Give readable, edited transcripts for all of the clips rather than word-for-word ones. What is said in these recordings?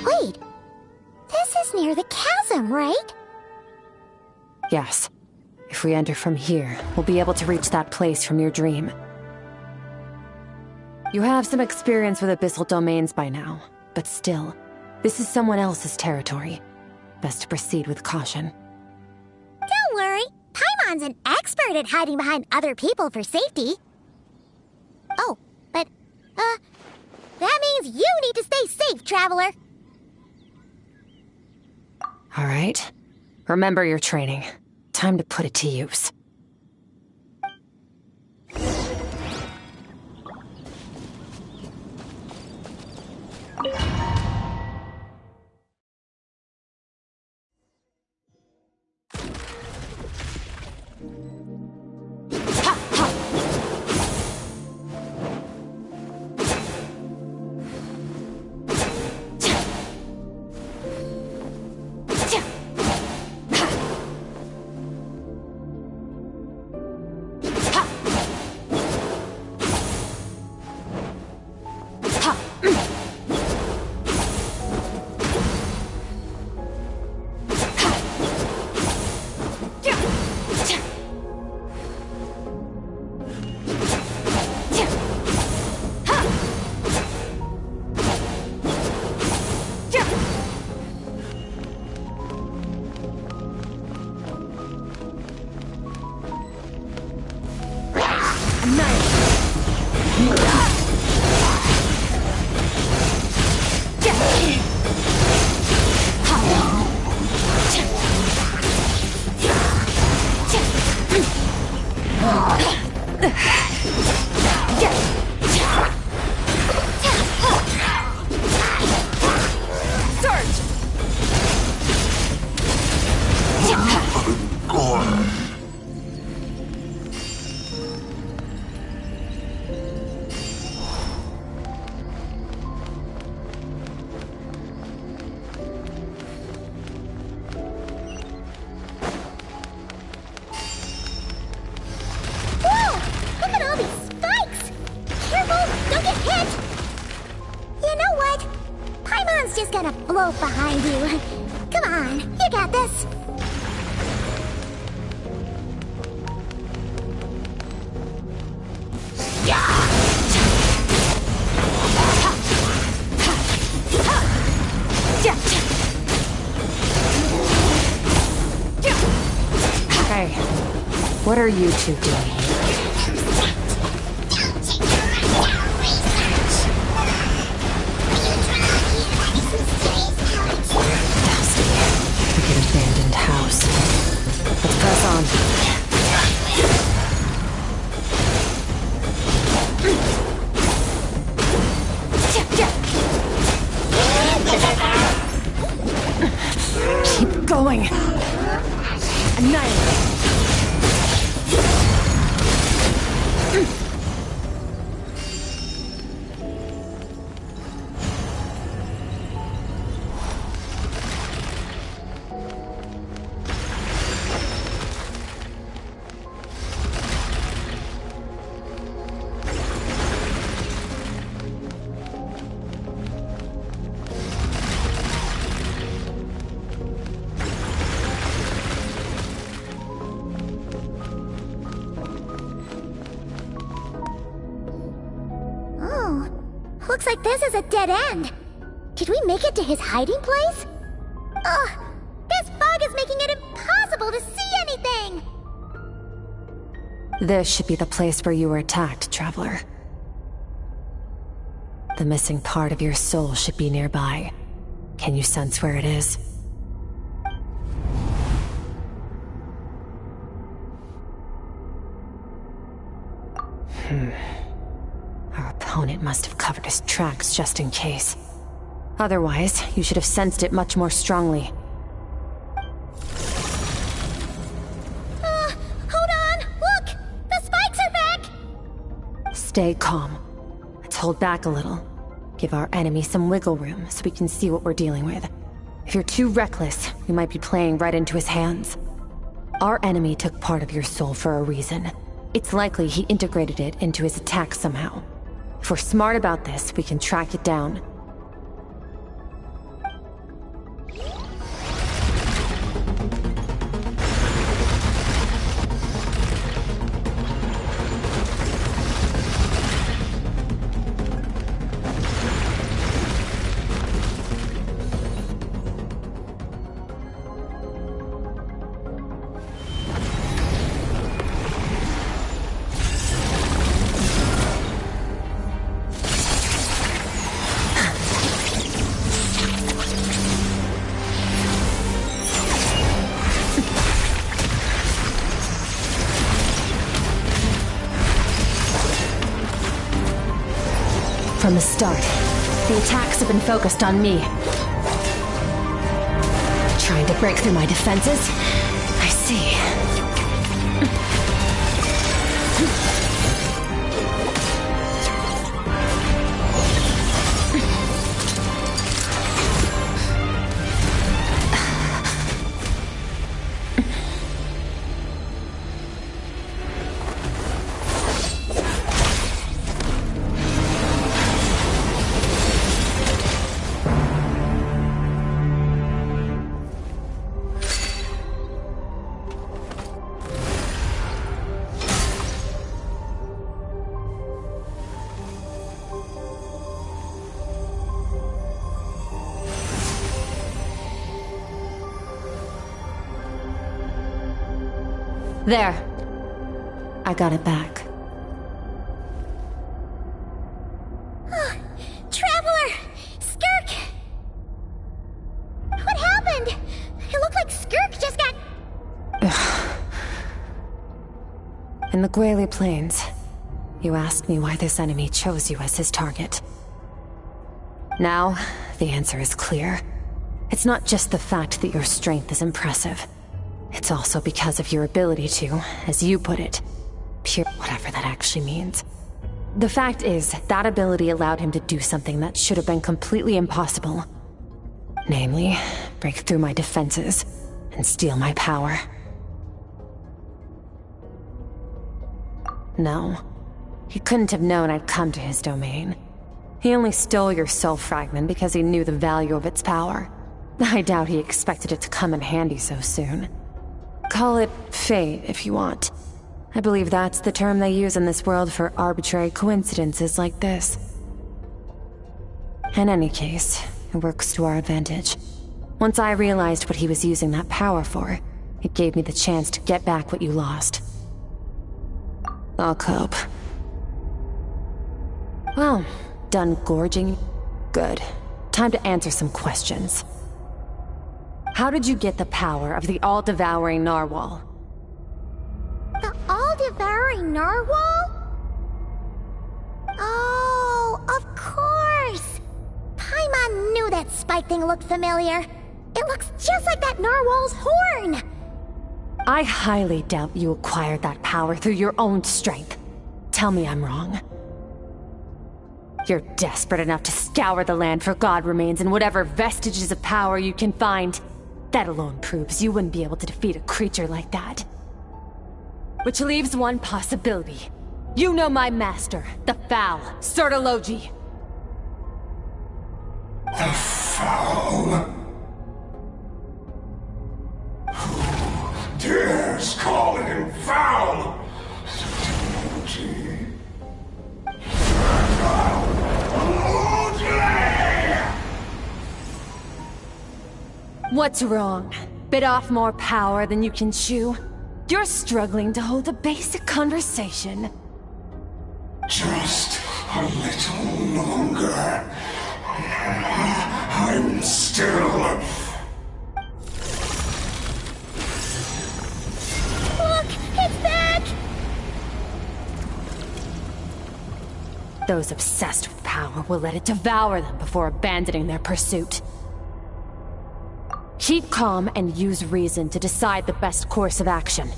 Wait, this is near the chasm, right? Yes. If we enter from here, we'll be able to reach that place from your dream. You have some experience with abyssal domains by now, but still, this is someone else's territory. Best to proceed with caution. Don't worry, Paimon's an expert at hiding behind other people for safety. Oh, but, that means you need to stay safe, Traveler. All right. Remember your training. Time to put it to use. Behind you. Come on, you got this. Hey, what are you two doing here? Abandoned house. Let's press on. Keep going. Annihilate. Looks like this is a dead end. Did we make it to his hiding place? Ugh! This fog is making it impossible to see anything! This should be the place where you were attacked, Traveler. The missing part of your soul should be nearby. Can you sense where it is? Our opponent must have covered his tracks just in case. Otherwise, you should have sensed it much more strongly. Hold on! Look! The spikes are back! Stay calm. Let's hold back a little. Give our enemy some wiggle room so we can see what we're dealing with. If you're too reckless, we might be playing right into his hands. Our enemy took part of your soul for a reason. It's likely he integrated it into his attack somehow. If we're smart about this, we can track it down. From the start, the attacks have been focused on me. Trying to break through my defenses? I see. There. I got it back. Traveler! Skirk! What happened? It looked like Skirk just got... In the Guili Plains, you asked me why this enemy chose you as his target. Now, the answer is clear. It's not just the fact that your strength is impressive. It's also because of your ability to, as you put it, pure whatever that actually means. The fact is, that ability allowed him to do something that should have been completely impossible. Namely, break through my defenses and steal my power. No, he couldn't have known I'd come to his domain. He only stole your soul fragment because he knew the value of its power. I doubt he expected it to come in handy so soon. Call it fate, if you want. I believe that's the term they use in this world for arbitrary coincidences like this. In any case, it works to our advantage. Once I realized what he was using that power for, it gave me the chance to get back what you lost. I'll cope. Well, done gorging? Good. Time to answer some questions. How did you get the power of the all-devouring narwhal? The all-devouring narwhal? Oh, of course! Paimon knew that spike thing looked familiar. It looks just like that narwhal's horn! I highly doubt you acquired that power through your own strength. Tell me I'm wrong. You're desperate enough to scour the land for god remains and whatever vestiges of power you can find. That alone proves you wouldn't be able to defeat a creature like that. Which leaves one possibility. You know my master, the Foul, Sertologi. The Foul? Who dares call him Foul? Sertologi. What's wrong? Bit off more power than you can chew? You're struggling to hold a basic conversation. Just a little longer. I'm still... Look! It's back! Those obsessed with power will let it devour them before abandoning their pursuit. Keep calm and use reason to decide the best course of action.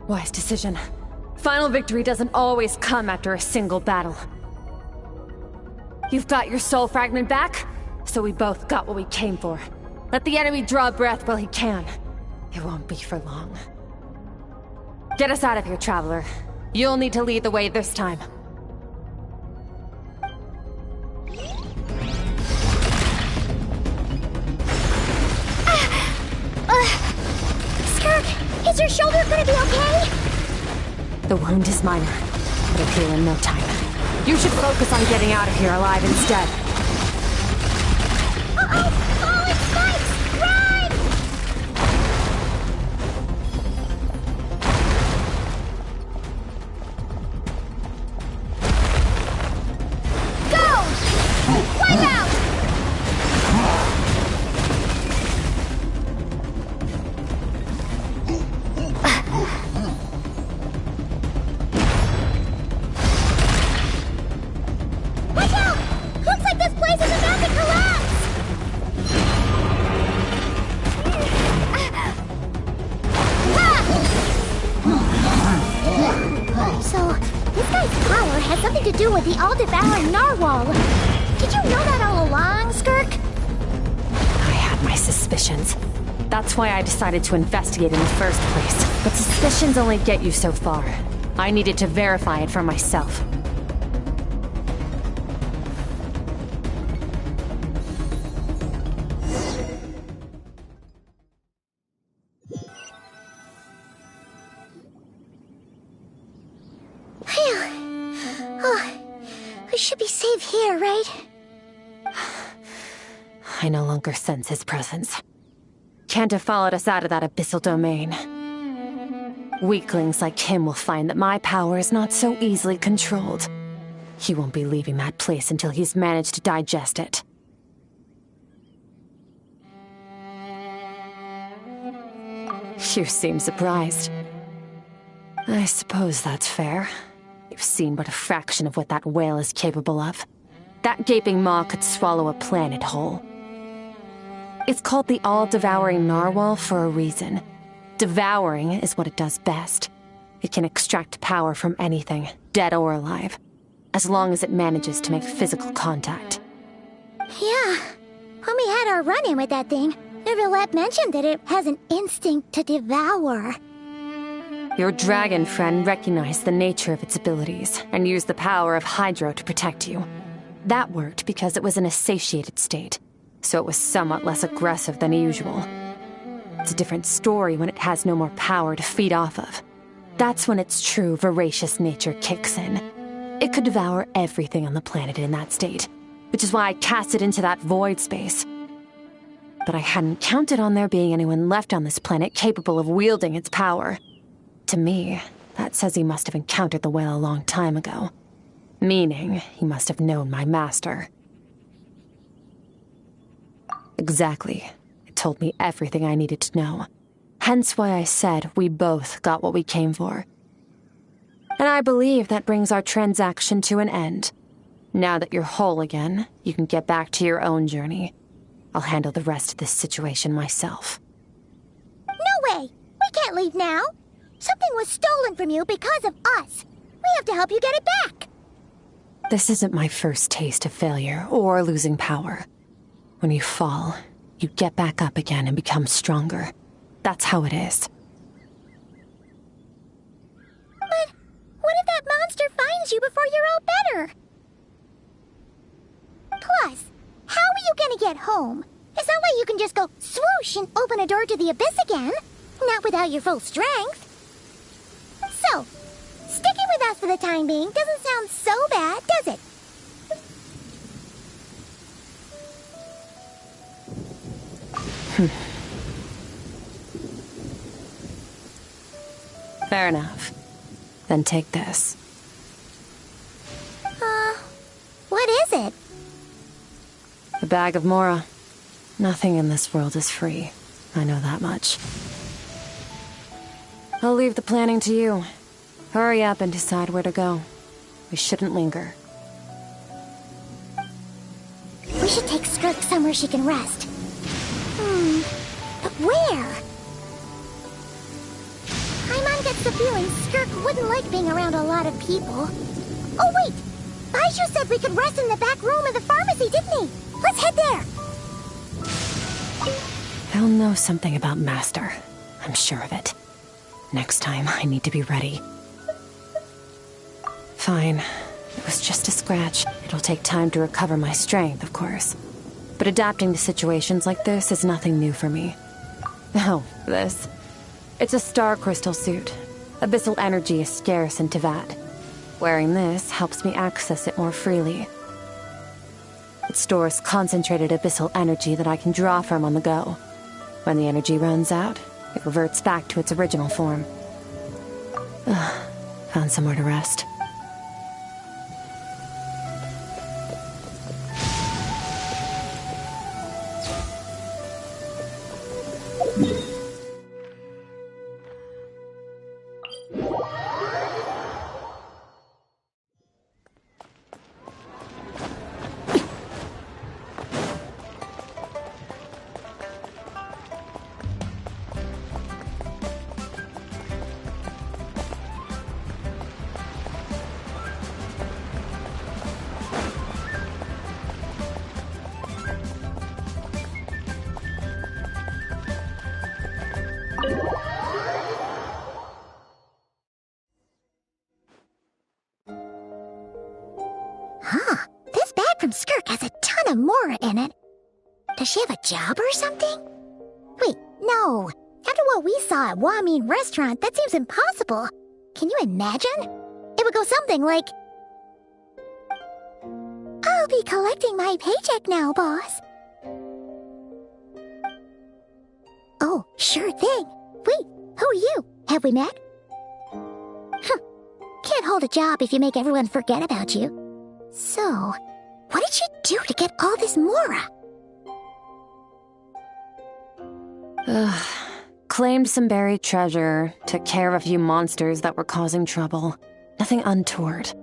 Wise decision. Final victory doesn't always come after a single battle. You've got your soul fragment back, so we both got what we came for. Let the enemy draw breath while he can. It won't be for long. Get us out of here, Traveler. You'll need to lead the way this time. Skirk, is your shoulder gonna be okay? The wound is minor. It'll heal in no time. You should focus on getting out of here alive instead. Uh-oh! Oh, it spikes! Run! Go! Wipe out! Watch out! Looks like this place is about to collapse! So, this guy's power has something to do with the all-devouring narwhal. Did you know that all along, Skirk? I had my suspicions. That's why I decided to investigate in the first place. But suspicions only get you so far. I needed to verify it for myself. Phew. Oh, we should be safe here, right? I no longer sense his presence. Can't have followed us out of that abyssal domain. Weaklings like him will find that my power is not so easily controlled. He won't be leaving that place until he's managed to digest it. You seem surprised. I suppose that's fair. You've seen but a fraction of what that whale is capable of. That gaping maw could swallow a planet whole. It's called the all-devouring narwhal for a reason. Devouring is what it does best. It can extract power from anything, dead or alive, as long as it manages to make physical contact. Yeah. When we had our run-in with that thing, Neverlet mentioned that it has an instinct to devour. Your dragon friend recognized the nature of its abilities and used the power of Hydro to protect you. That worked because it was in a satiated state, so it was somewhat less aggressive than usual. It's a different story when it has no more power to feed off of. That's when its true voracious nature kicks in. It could devour everything on the planet in that state, which is why I cast it into that void space. But I hadn't counted on there being anyone left on this planet capable of wielding its power. To me, that says he must have encountered the whale a long time ago. Meaning, he must have known my master. Exactly. It told me everything I needed to know. Hence why I said we both got what we came for. And I believe that brings our transaction to an end. Now that you're whole again, you can get back to your own journey. I'll handle the rest of this situation myself. No way! We can't leave now! Something was stolen from you because of us! We have to help you get it back! This isn't my first taste of failure or losing power. When you fall, you get back up again and become stronger. That's how it is. But what if that monster finds you before you're all better? Plus, how are you gonna get home? It's not like you can just go swoosh and open a door to the abyss again. Not without your full strength. So, sticking with us for the time being doesn't sound so bad, does it? Fair enough. Then take this. What is it? A bag of Mora. Nothing in this world is free. I know that much. I'll leave the planning to you. Hurry up and decide where to go. We shouldn't linger. We should take Skirk somewhere she can rest. But where? Paimon gets the feeling Skirk wouldn't like being around a lot of people. Oh wait! Baiju said we could rest in the back room of the pharmacy, didn't he? Let's head there! He'll know something about Master. I'm sure of it. Next time, I need to be ready. Fine. It was just a scratch. It'll take time to recover my strength, of course. But adapting to situations like this is nothing new for me. Oh, this. It's a star crystal suit. Abyssal energy is scarce in Tivat. Wearing this helps me access it more freely. It stores concentrated abyssal energy that I can draw from on the go. When the energy runs out, it reverts back to its original form. Found somewhere to rest. This bag from Skirk has a ton of Mora in it. Does she have a job or something? Wait, no. After what we saw at Wamin Restaurant, that seems impossible. Can you imagine? It would go something like... I'll be collecting my paycheck now, boss. Oh, sure thing. Wait, who are you? Have we met? Can't hold a job if you make everyone forget about you. So, what did she do to get all this Mora? Claimed some buried treasure, took care of a few monsters that were causing trouble. Nothing untoward.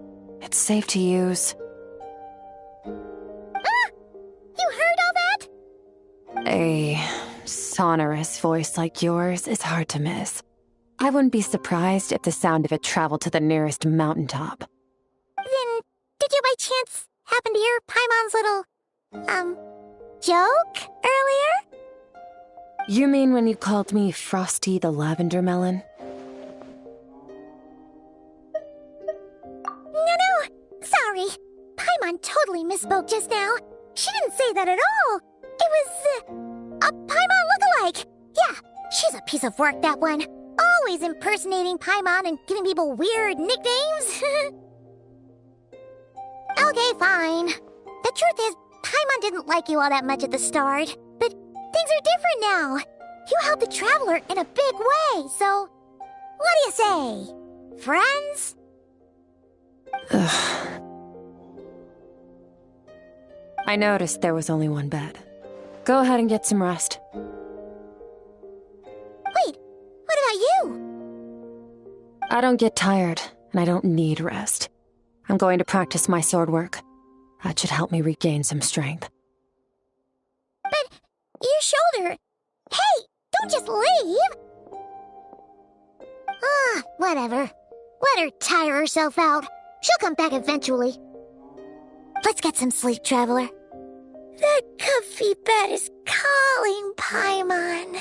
It's safe to use. You heard all that? A sonorous voice like yours is hard to miss. I wouldn't be surprised if the sound of it traveled to the nearest mountaintop. Then, did you by chance happen to hear Paimon's little, joke earlier? You mean when you called me Frosty the Lavender Melon? No, sorry. Paimon totally misspoke just now. She didn't say that at all. It was, a Paimon lookalike. Yeah, she's a piece of work, that one. Always impersonating Paimon and giving people weird nicknames. Okay, fine. The truth is, Paimon didn't like you all that much at the start, but things are different now. You helped the Traveler in a big way, so what do you say? Friends? I noticed there was only one bed. Go ahead and get some rest. Wait, what about you? I don't get tired, and I don't need rest. I'm going to practice my sword work. That should help me regain some strength. But your shoulder... Hey, don't just leave! Whatever. Let her tire herself out. She'll come back eventually. Let's get some sleep, Traveler. That comfy bed is calling, Paimon.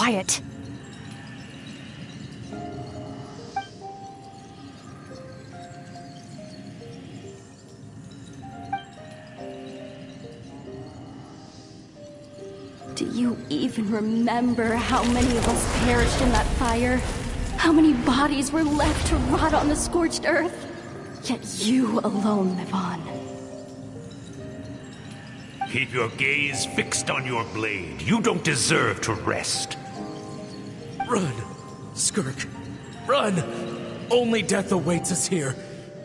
quiet. Do you even remember how many of us perished in that fire? How many bodies were left to rot on the scorched earth? Yet you alone live on. Keep your gaze fixed on your blade. You don't deserve to rest. Run, Skirk. Run! Only death awaits us here.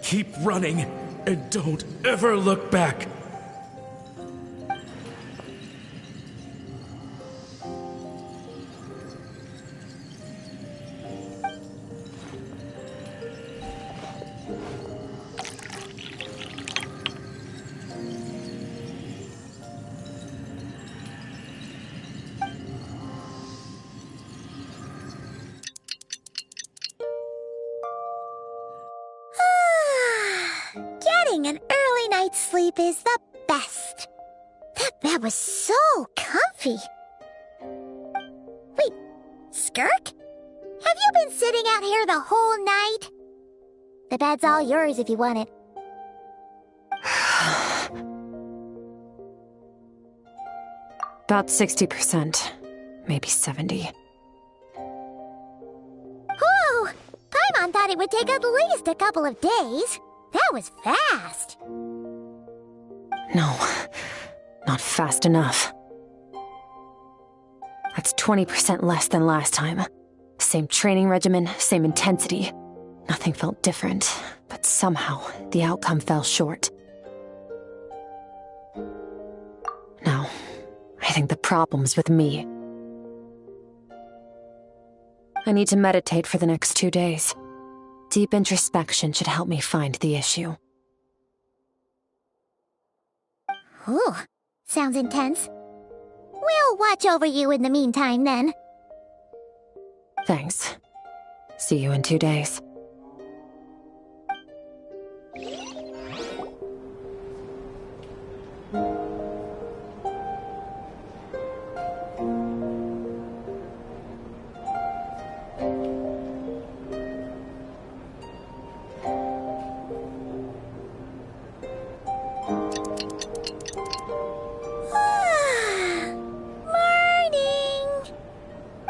Keep running, and don't ever look back. Getting an early night's sleep is the best. That bed was so comfy. Wait, Skirk? Have you been sitting out here the whole night? The bed's all yours if you want it. About 60%, maybe 70. Whew! Paimon thought it would take at least a couple of days. That was fast. No, not fast enough. That's 20% less than last time. Same training regimen, same intensity. Nothing felt different, but somehow the outcome fell short. No, I think the problem's with me. I need to meditate for the next 2 days. Deep introspection should help me find the issue. Ooh, sounds intense. We'll watch over you in the meantime, then. Thanks. See you in 2 days.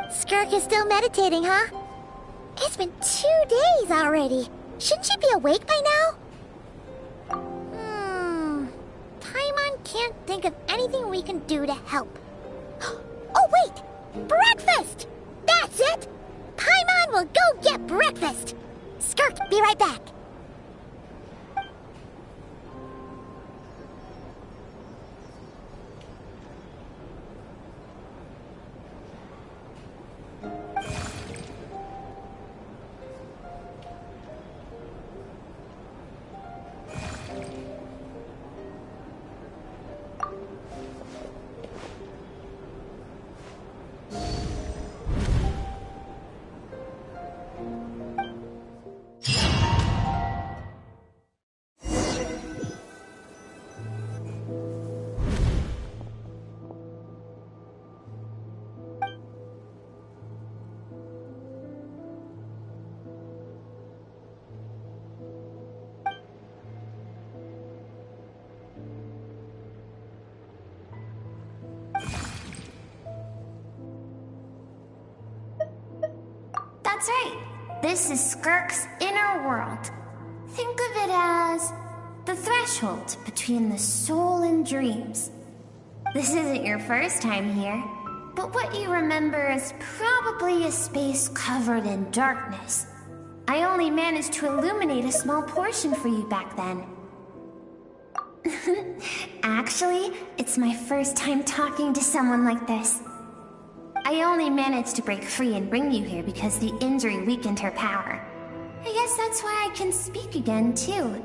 Skirk is still meditating, huh? It's been 2 days already. Shouldn't she be awake by now? Paimon can't think of anything we can do to help. Oh, wait! Breakfast! That's it! Paimon will go get breakfast! Skirk, be right back. That's right. This is Skirk's inner world. Think of it as the threshold between the soul and dreams. This isn't your first time here, but what you remember is probably a space covered in darkness. I only managed to illuminate a small portion for you back then. Actually, it's my first time talking to someone like this. I only managed to break free and bring you here because the injury weakened her power. I guess that's why I can speak again, too.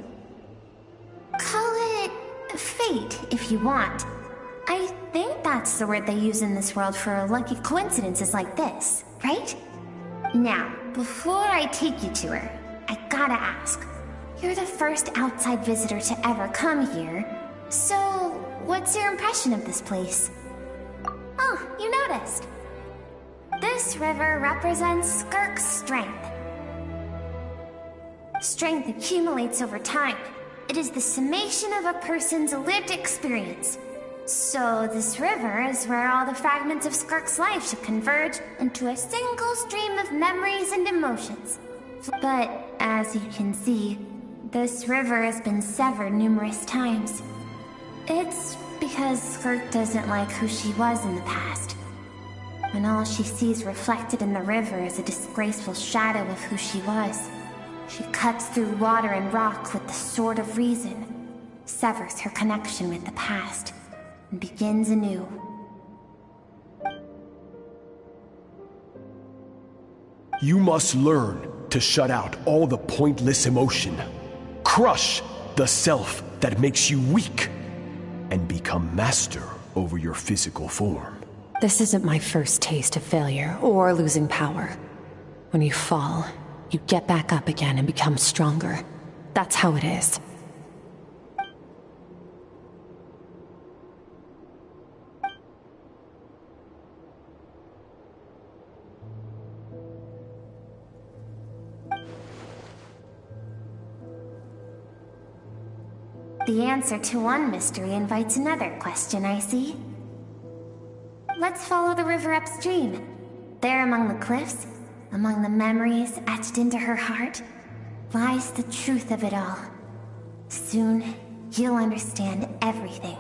Call it fate, if you want. I think that's the word they use in this world for lucky coincidences like this, right? Now, before I take you to her, I gotta ask. You're the first outside visitor to ever come here, so what's your impression of this place? Oh, you noticed. This river represents Skirk's strength. Strength accumulates over time. It is the summation of a person's lived experience. So this river is where all the fragments of Skirk's life should converge into a single stream of memories and emotions. But, as you can see, this river has been severed numerous times. It's because Skirk doesn't like who she was in the past. When all she sees reflected in the river is a disgraceful shadow of who she was, she cuts through water and rock with the sword of reason, severs her connection with the past, and begins anew. You must learn to shut out all the pointless emotion. Crush the self that makes you weak, and become master over your physical form. This isn't my first taste of failure or losing power. When you fall, you get back up again and become stronger. That's how it is. The answer to one mystery invites another question, I see. Let's follow the river upstream. There among the cliffs, among the memories etched into her heart, lies the truth of it all. Soon, you'll understand everything.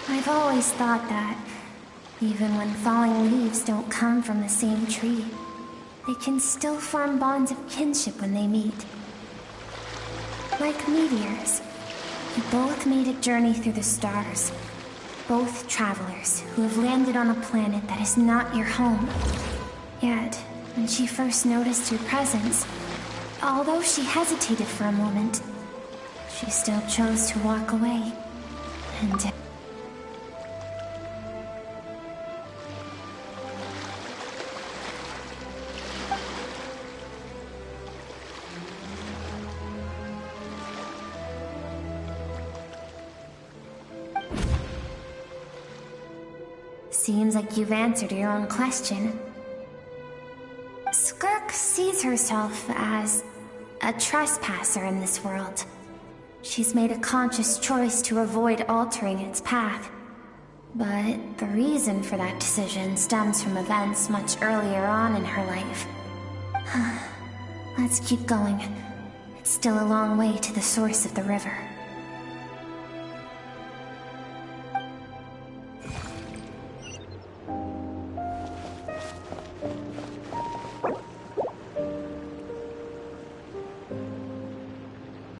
I've always thought that, even when falling leaves don't come from the same tree, they can still form bonds of kinship when they meet. Like meteors, you both made a journey through the stars. Both travelers who have landed on a planet that is not your home. Yet, when she first noticed your presence, although she hesitated for a moment, she still chose to walk away. And seems like you've answered your own question. Skirk sees herself as a trespasser in this world. She's made a conscious choice to avoid altering its path. But the reason for that decision stems from events much earlier on in her life. Let's keep going. It's still a long way to the source of the river.